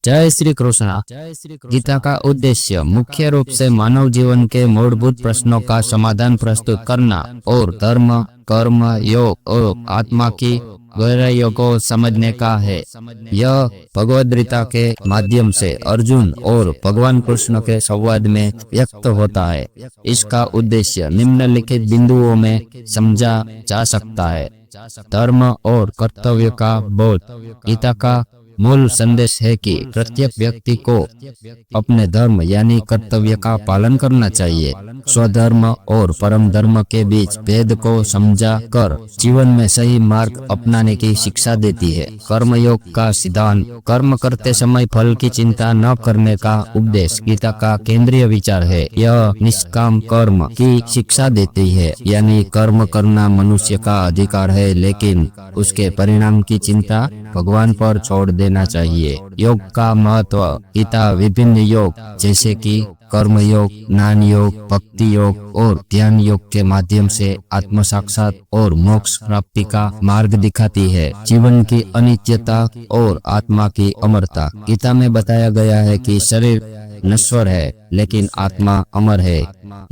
जय श्री कृष्ण। गीता का उद्देश्य मुख्य रूप से मानव जीवन के मूलभूत प्रश्नों का समाधान प्रस्तुत करना और धर्म, कर्म, योग और आत्मा की गहराइयों को समझने का है। यह भगवद गीता के माध्यम से अर्जुन और भगवान कृष्ण के संवाद में व्यक्त होता है। इसका उद्देश्य निम्नलिखित बिंदुओं में समझा जा सकता है। धर्म और कर्तव्य का बोध। गीता का मूल संदेश है कि प्रत्येक व्यक्ति को अपने धर्म यानी कर्तव्य का पालन करना चाहिए। स्वधर्म और परम धर्म के बीच भेद को समझा कर जीवन में सही मार्ग अपनाने की शिक्षा देती है। कर्मयोग का सिद्धांत। कर्म करते समय फल की चिंता न करने का उपदेश गीता का केंद्रीय विचार है। यह निष्काम कर्म की शिक्षा देती है, यानी कर्म करना मनुष्य का अधिकार है, लेकिन उसके परिणाम की चिंता भगवान पर छोड़ देना चाहिए। योग का महत्व। गीता विभिन्न योग जैसे कि कर्म योग, ज्ञान योग, भक्ति योग और ध्यान योग के माध्यम से आत्म साक्षात और मोक्ष प्राप्ति का मार्ग दिखाती है। जीवन की अनित्यता और आत्मा की अमरता। गीता में बताया गया है कि शरीर नश्वर है लेकिन आत्मा अमर है।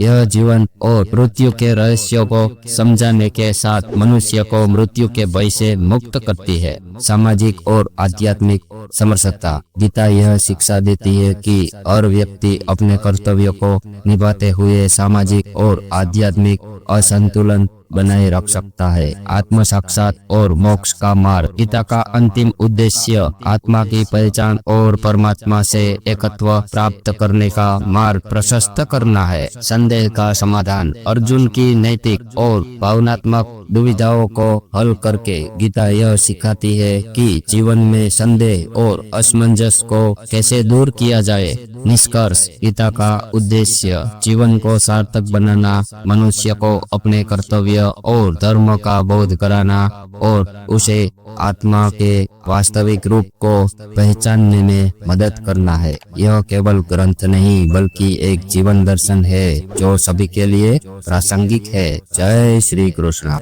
यह जीवन और मृत्यु के रहस्यों को समझाने के साथ मनुष्य को मृत्यु के भय से मुक्त करती है। सामाजिक और आध्यात्मिक समरसता। गीता यह शिक्षा देती है कि हर व्यक्ति अपने कर्तव्यों को निभाते हुए सामाजिक और आध्यात्मिक असंतुलन बनाए रख सकता है। आत्म साक्षात और मोक्ष का मार्ग। गीता का अंतिम उद्देश्य आत्मा की पहचान और परमात्मा से एकत्व प्राप्त करने का मार्ग प्रशस्त करना है। संदेह का समाधान। अर्जुन की नैतिक और भावनात्मक दुविधाओं को हल करके गीता यह सिखाती है कि जीवन में संदेह और असमंजस को कैसे दूर किया जाए। निष्कर्ष। गीता का उद्देश्य जीवन को सार्थक बनाना, मनुष्य को अपने कर्तव्य और धर्म का बोध कराना और उसे आत्मा के वास्तविक रूप को पहचानने में मदद करना है। यह केवल ग्रंथ नहीं बल्कि एक जीवन दर्शन है जो सभी के लिए प्रासंगिक है। जय श्री कृष्ण।